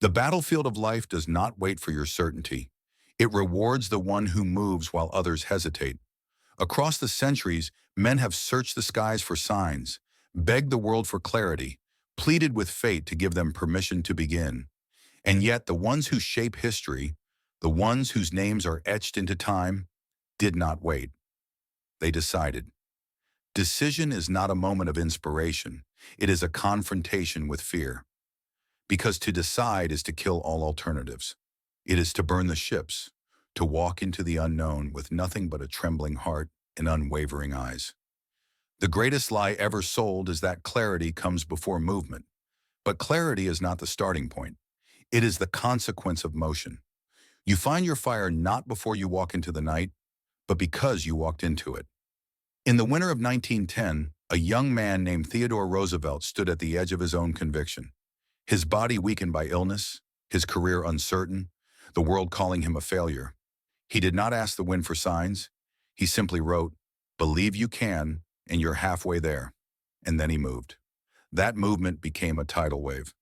The battlefield of life does not wait for your certainty. It rewards the one who moves while others hesitate. Across the centuries, men have searched the skies for signs, begged the world for clarity, pleaded with fate to give them permission to begin. And yet the ones who shape history, the ones whose names are etched into time, did not wait. They decided. Decision is not a moment of inspiration. It is a confrontation with fear. Because to decide is to kill all alternatives. It is to burn the ships, to walk into the unknown with nothing but a trembling heart and unwavering eyes. The greatest lie ever sold is that clarity comes before movement. But clarity is not the starting point. It is the consequence of motion. You find your fire not before you walk into the night, but because you walked into it. In the winter of 1910, a young man named Theodore Roosevelt stood at the edge of his own conviction. His body weakened by illness, his career uncertain, the world calling him a failure. He did not ask the wind for signs. He simply wrote, "Believe you can, and you're halfway there." And then he moved. That movement became a tidal wave.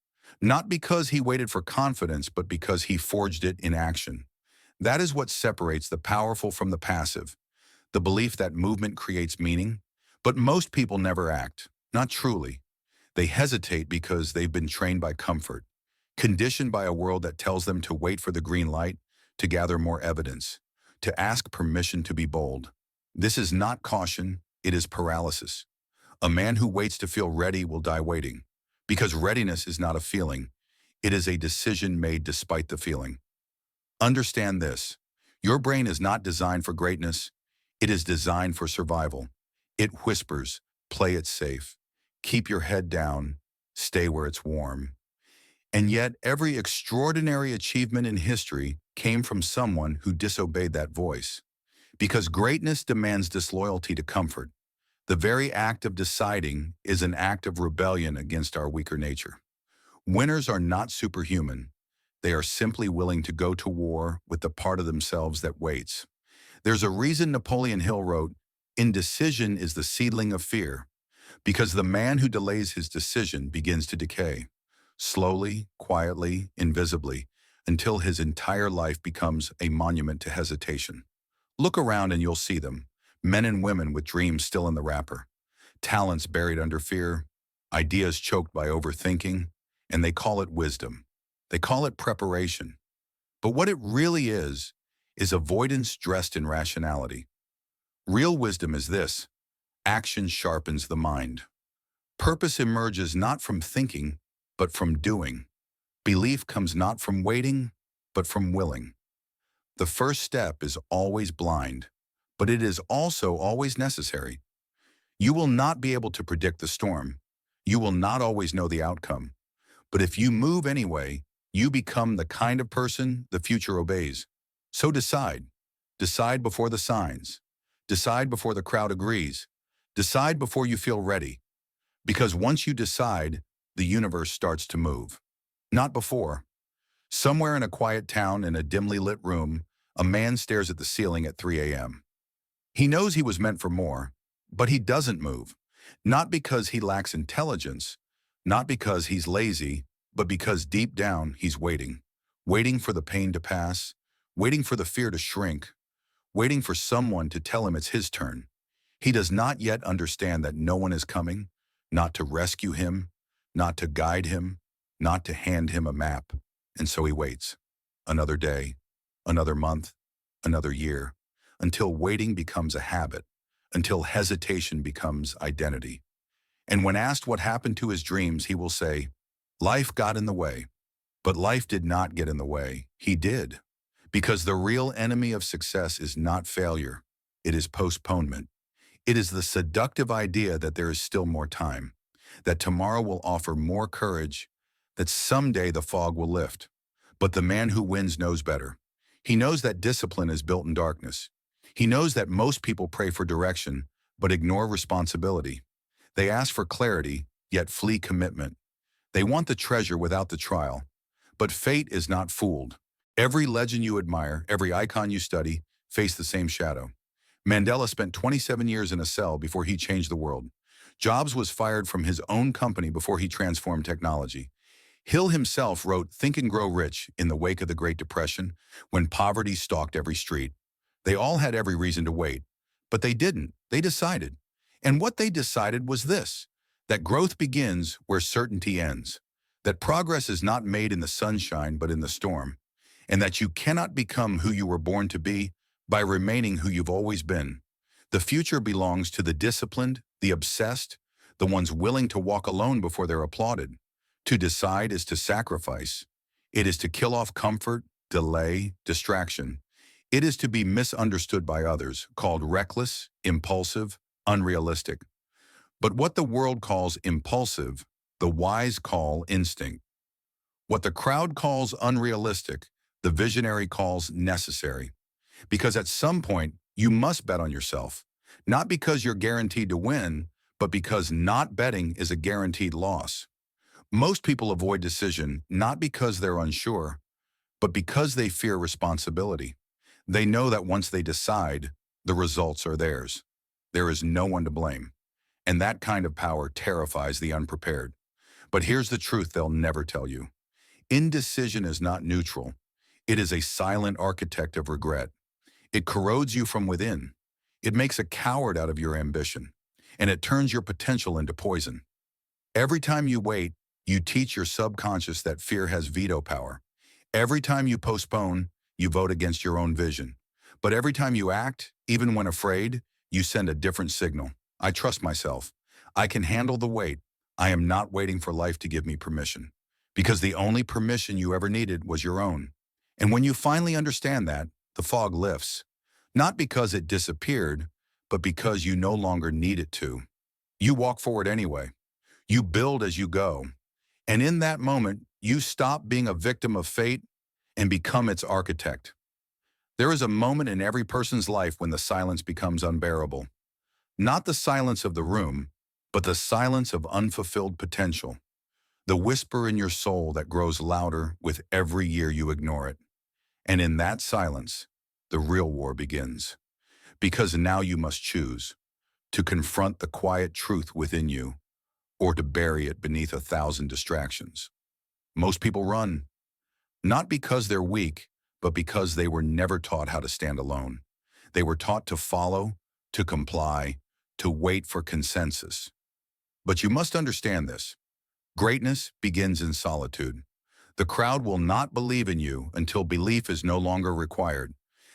Not because he waited for confidence, but because he forged it in action. That is what separates the powerful from the passive. The belief that movement creates meaning. But most people never act, not truly. They hesitate because they've been trained by comfort, conditioned by a world that tells them to wait for the green light, to gather more evidence, to ask permission to be bold. This is not caution, it is paralysis. A man who waits to feel ready will die waiting, because readiness is not a feeling, it is a decision made despite the feeling. Understand this, your brain is not designed for greatness, it is designed for survival. It whispers, play it safe, keep your head down, stay where it's warm. And yet every extraordinary achievement in history came from someone who disobeyed that voice. Because greatness demands disloyalty to comfort. The very act of deciding is an act of rebellion against our weaker nature. Winners are not superhuman. They are simply willing to go to war with the part of themselves that waits. There's a reason Napoleon Hill wrote, "Indecision is the seedling of fear," because the man who delays his decision begins to decay, slowly, quietly, invisibly, until his entire life becomes a monument to hesitation. Look around and you'll see them, men and women with dreams still in the wrapper, talents buried under fear, ideas choked by overthinking, and they call it wisdom. They call it preparation. But what it really is avoidance dressed in rationality. Real wisdom is this: action sharpens the mind. Purpose emerges not from thinking, but from doing. Belief comes not from waiting, but from willing. The first step is always blind, but it is also always necessary. You will not be able to predict the storm. You will not always know the outcome. But if you move anyway, you become the kind of person the future obeys. So decide. Decide before the signs. Decide before the crowd agrees. Decide before you feel ready. Because once you decide, the universe starts to move. Not before. Somewhere in a quiet town in a dimly lit room, a man stares at the ceiling at 3 a.m. He knows he was meant for more, but he doesn't move. Not because he lacks intelligence, not because he's lazy, but because deep down he's waiting. Waiting for the pain to pass, waiting for the fear to shrink, waiting for someone to tell him it's his turn. He does not yet understand that no one is coming, not to rescue him, not to guide him, not to hand him a map. And so he waits. Another day, another month, another year, until waiting becomes a habit, until hesitation becomes identity. And when asked what happened to his dreams, he will say, "Life got in the way." But life did not get in the way. He did. Because the real enemy of success is not failure. It is postponement. It is the seductive idea that there is still more time, that tomorrow will offer more courage, that someday the fog will lift. But the man who wins knows better. He knows that discipline is built in darkness. He knows that most people pray for direction, but ignore responsibility. They ask for clarity, yet flee commitment. They want the treasure without the trial. But fate is not fooled. Every legend you admire, every icon you study, face the same shadow. Mandela spent 27 years in a cell before he changed the world. Jobs was fired from his own company before he transformed technology. Hill himself wrote Think and Grow Rich in the wake of the Great Depression, when poverty stalked every street. They all had every reason to wait, but they didn't. They decided. And what they decided was this: that growth begins where certainty ends, that progress is not made in the sunshine but in the storm, and that you cannot become who you were born to be by remaining who you've always been. The future belongs to the disciplined, the obsessed, the ones willing to walk alone before they're applauded. To decide is to sacrifice. It is to kill off comfort, delay, distraction. It is to be misunderstood by others, called reckless, impulsive, unrealistic. But what the world calls impulsive, the wise call instinct. What the crowd calls unrealistic, the visionary calls necessary. Because at some point, you must bet on yourself. Not because you're guaranteed to win, but because not betting is a guaranteed loss. Most people avoid decision not because they're unsure, but because they fear responsibility. They know that once they decide, the results are theirs. There is no one to blame. And that kind of power terrifies the unprepared. But here's the truth they'll never tell you. Indecision is not neutral. It is a silent architect of regret. It corrodes you from within. It makes a coward out of your ambition. And it turns your potential into poison. Every time you wait, you teach your subconscious that fear has veto power. Every time you postpone, you vote against your own vision. But every time you act, even when afraid, you send a different signal. I trust myself. I can handle the wait. I am not waiting for life to give me permission. Because the only permission you ever needed was your own. And when you finally understand that, the fog lifts. Not because it disappeared, but because you no longer need it to. You walk forward anyway. You build as you go. And in that moment, you stop being a victim of fate and become its architect. There is a moment in every person's life when the silence becomes unbearable. Not the silence of the room, but the silence of unfulfilled potential. The whisper in your soul that grows louder with every year you ignore it. And in that silence, the real war begins. Because now you must choose to confront the quiet truth within you or to bury it beneath 1,000 distractions. Most people run, not because they're weak, but because they were never taught how to stand alone. They were taught to follow, to comply, to wait for consensus. But you must understand this. Greatness begins in solitude. The crowd will not believe in you until belief is no longer required.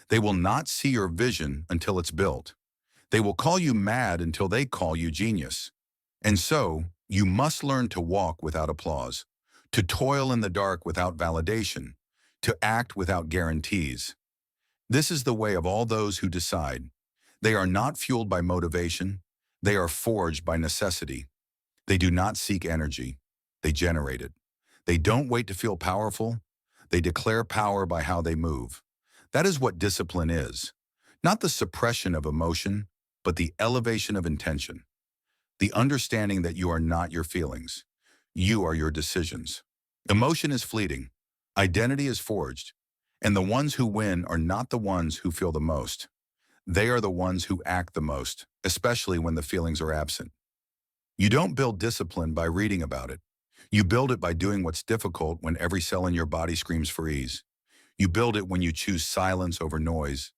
They will not see your vision until it's built. They will call you mad until they call you genius. And so, you must learn to walk without applause, to toil in the dark without validation, to act without guarantees. This is the way of all those who decide. They are not fueled by motivation. They are forged by necessity. They do not seek energy. They generate it. They don't wait to feel powerful. They declare power by how they move. That is what discipline is. Not the suppression of emotion, but the elevation of intention. The understanding that you are not your feelings. You are your decisions. Emotion is fleeting. Identity is forged. And the ones who win are not the ones who feel the most. They are the ones who act the most, especially when the feelings are absent. You don't build discipline by reading about it. You build it by doing what's difficult when every cell in your body screams for ease. You build it when you choose silence over noise,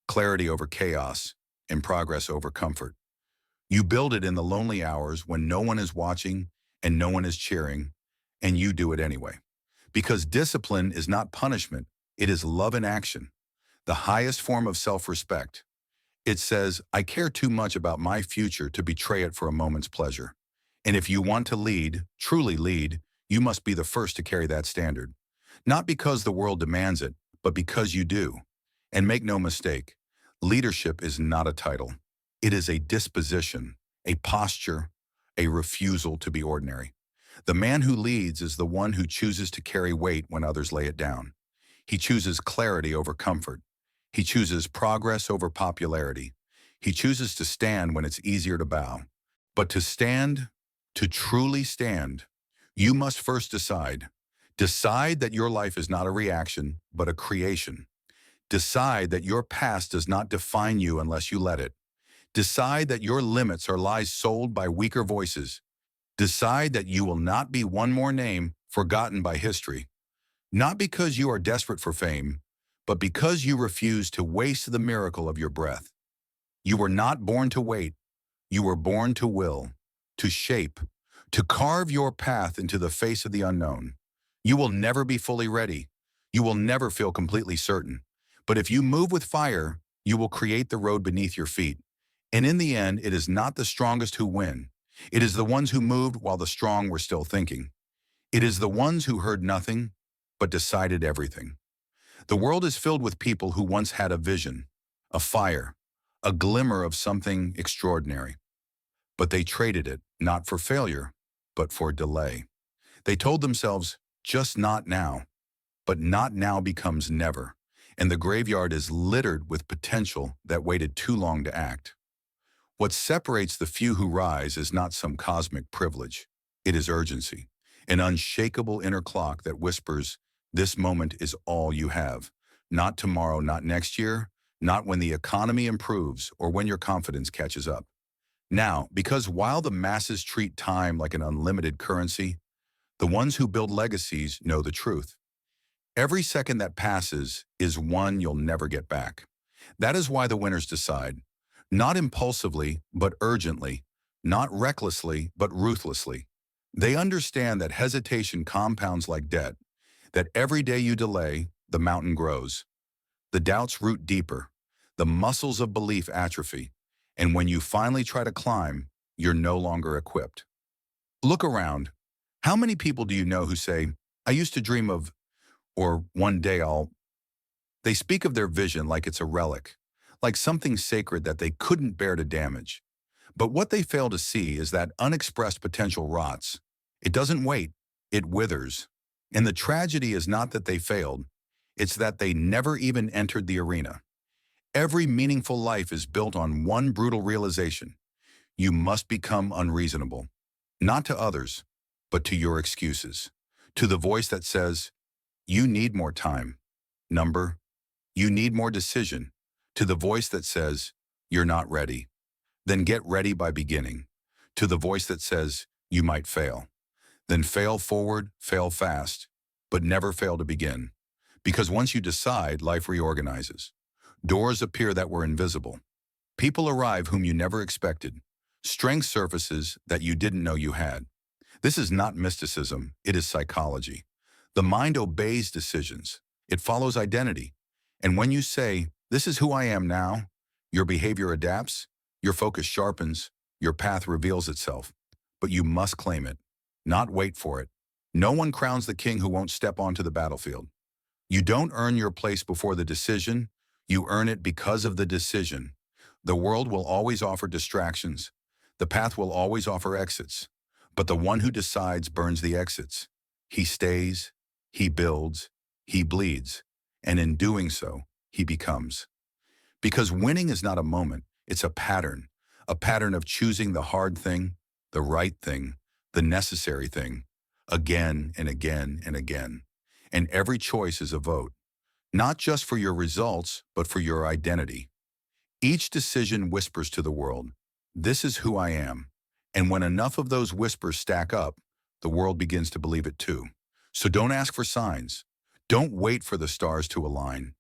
clarity over chaos, and progress over comfort. You build it in the lonely hours when no one is watching and no one is cheering, and you do it anyway. Because discipline is not punishment, it is love in action, the highest form of self-respect. It says, I care too much about my future to betray it for a moment's pleasure. And if you want to lead, truly lead, you must be the first to carry that standard. Not because the world demands it, but because you do. And make no mistake, leadership is not a title. It is a disposition, a posture, a refusal to be ordinary. The man who leads is the one who chooses to carry weight when others lay it down. He chooses clarity over comfort. He chooses progress over popularity. He chooses to stand when it's easier to bow. But to stand, to truly stand, you must first decide. Decide that your life is not a reaction, but a creation. Decide that your past does not define you unless you let it. Decide that your limits are lies sold by weaker voices. Decide that you will not be one more name forgotten by history, not because you are desperate for fame, but because you refuse to waste the miracle of your breath. You were not born to wait. You were born to will, to shape, to carve your path into the face of the unknown. You will never be fully ready. You will never feel completely certain. But if you move with fire, you will create the road beneath your feet. And in the end, it is not the strongest who win. It is the ones who moved while the strong were still thinking. It is the ones who heard nothing, but decided everything. The world is filled with people who once had a vision, a fire, a glimmer of something extraordinary. But they traded it, not for failure, but for delay. They told themselves, just not now. But not now becomes never, and the graveyard is littered with potential that waited too long to act. What separates the few who rise is not some cosmic privilege. It is urgency, an unshakable inner clock that whispers, this moment is all you have. Not tomorrow, not next year, not when the economy improves or when your confidence catches up. Now, because while the masses treat time like an unlimited currency, the ones who build legacies know the truth. Every second that passes is one you'll never get back. That is why the winners decide. Not impulsively, but urgently. Not recklessly, but ruthlessly. They understand that hesitation compounds like debt, that every day you delay, the mountain grows. The doubts root deeper. The muscles of belief atrophy. And when you finally try to climb, you're no longer equipped. Look around. How many people do you know who say, I used to dream of, or one day They speak of their vision like it's a relic, like something sacred that they couldn't bear to damage. But what they fail to see is that unexpressed potential rots. It doesn't wait, it withers. And the tragedy is not that they failed, it's that they never even entered the arena. Every meaningful life is built on one brutal realization. You must become unreasonable, not to others, but to your excuses, to the voice that says, you need more time. You need more decision. To the voice that says, you're not ready. Then get ready by beginning. To the voice that says, you might fail. Then fail forward, fail fast, but never fail to begin. Because once you decide, life reorganizes. Doors appear that were invisible. People arrive whom you never expected. Strength surfaces that you didn't know you had. This is not mysticism, it is psychology. The mind obeys decisions. It follows identity. And when you say, this is who I am now, your behavior adapts, your focus sharpens, your path reveals itself. But you must claim it, not wait for it. No one crowns the king who won't step onto the battlefield. You don't earn your place before the decision, you earn it because of the decision. The world will always offer distractions. The path will always offer exits. But the one who decides burns the exits. He stays, he builds, he bleeds, and in doing so, he becomes. Because winning is not a moment, it's a pattern of choosing the hard thing, the right thing, the necessary thing, again and again and again. And every choice is a vote, not just for your results, but for your identity. Each decision whispers to the world, this is who I am. And when enough of those whispers stack up, the world begins to believe it too. So don't ask for signs. Don't wait for the stars to align.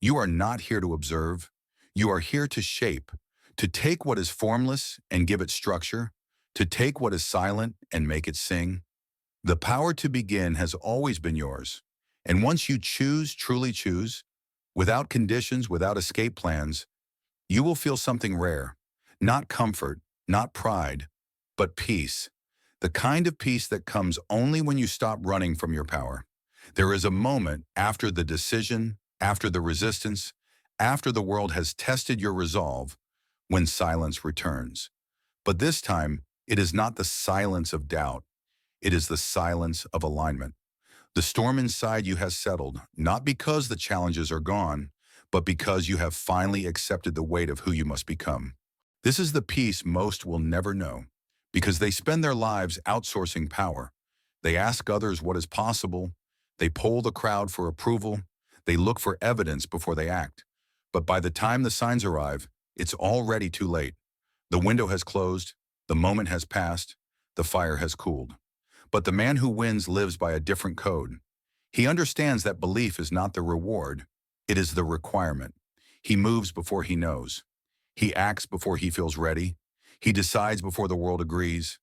You are not here to observe. You are here to shape, to take what is formless and give it structure, to take what is silent and make it sing. The power to begin has always been yours. And once you choose, truly choose, without conditions, without escape plans, you will feel something rare. Not comfort, not pride, but peace. The kind of peace that comes only when you stop running from your power. There is a moment after the decision, after the resistance, after the world has tested your resolve, when silence returns. But this time, it is not the silence of doubt. It is the silence of alignment. The storm inside you has settled, not because the challenges are gone, but because you have finally accepted the weight of who you must become. This is the peace most will never know, because they spend their lives outsourcing power. They ask others what is possible. They poll the crowd for approval. They look for evidence before they act. But by the time the signs arrive, it's already too late. The window has closed. The moment has passed. The fire has cooled. But the man who wins lives by a different code. He understands that belief is not the reward, it is the requirement. He moves before he knows. He acts before he feels ready. He decides before the world agrees,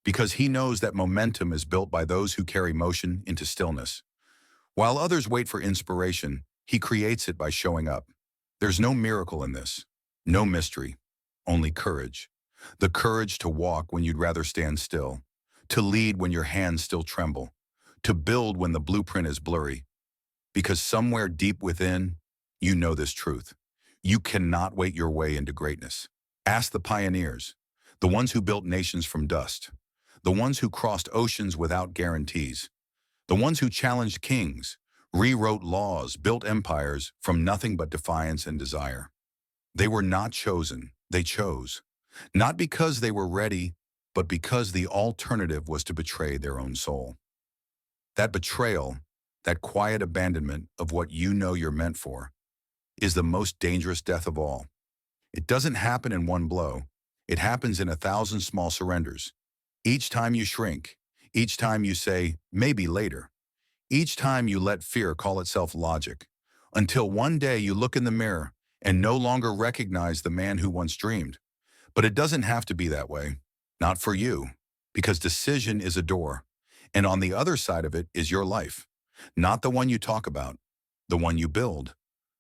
because he knows that momentum is built by those who carry motion into stillness. While others wait for inspiration, he creates it by showing up. There's no miracle in this, no mystery, only courage. The courage to walk when you'd rather stand still, to lead when your hands still tremble, to build when the blueprint is blurry. Because somewhere deep within, you know this truth. You cannot wait your way into greatness. Ask the pioneers, the ones who built nations from dust, the ones who crossed oceans without guarantees, the ones who challenged kings, rewrote laws, built empires from nothing but defiance and desire. They were not chosen, they chose. Not because they were ready, but because the alternative was to betray their own soul. That betrayal, that quiet abandonment of what you know you're meant for, is the most dangerous death of all. It doesn't happen in one blow. It happens in 1,000 small surrenders. Each time you shrink, each time you say, maybe later, each time you let fear call itself logic, until one day you look in the mirror and no longer recognize the man who once dreamed. But it doesn't have to be that way. Not for you, because decision is a door, and on the other side of it is your life. Not the one you talk about, the one you build,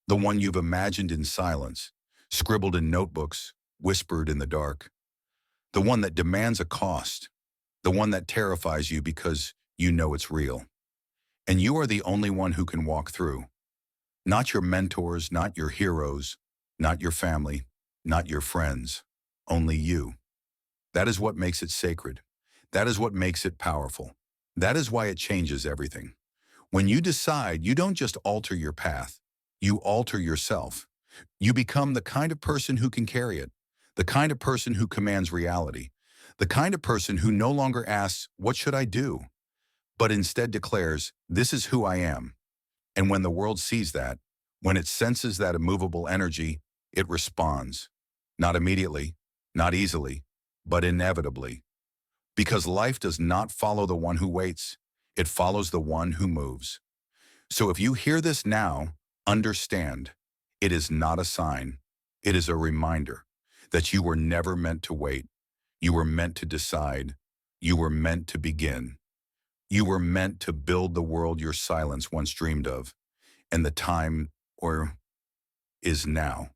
the one you've imagined in silence, scribbled in notebooks, whispered in the dark. The one that demands a cost, the one that terrifies you because you know it's real. And you are the only one who can walk through. Not your mentors, not your heroes, not your family, not your friends, only you. That is what makes it sacred. That is what makes it powerful. That is why it changes everything. When you decide, you don't just alter your path, you alter yourself. You become the kind of person who can carry it, the kind of person who commands reality, the kind of person who no longer asks, what should I do? But instead declares, this is who I am. And when the world sees that, when it senses that immovable energy, it responds. Not immediately, not easily, but inevitably. Because life does not follow the one who waits, it follows the one who moves. So if you hear this now, understand, it is not a sign, it is a reminder that you were never meant to wait. You were meant to decide. You were meant to begin. You were meant to build the world your silence once dreamed of. And the time, is now.